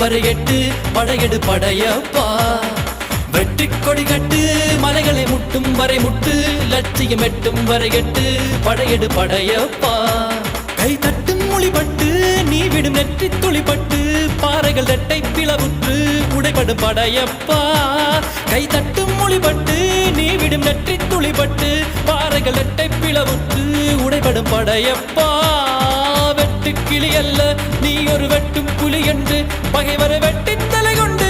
வரை எட்டு படையெடு படையப்பா வெற்றி கொடி கட்டு மலைகளை முட்டும் வரை முட்டு லட்சியம் எட்டும் வரை எட்டு படையெடு படையப்பா கை தட்டும் மொழிபட்டு நீ விடும் நெற்றி துளிப்பட்டு பாறைகள் ரெட்டை பிளவுற்று உடைபடும் படையப்பா கை தட்டும் மொழிபட்டு நீ விடும் நெற்றி துளிப்பட்டு பாறைகள் ரெட்டை பிளவுற்று உடைபடும் படையப்பா வெட்டு கிளி அல்ல நீ ஒரு வெட்டும் புலி என்று பகைவரை வெட்டி தலை கொண்டு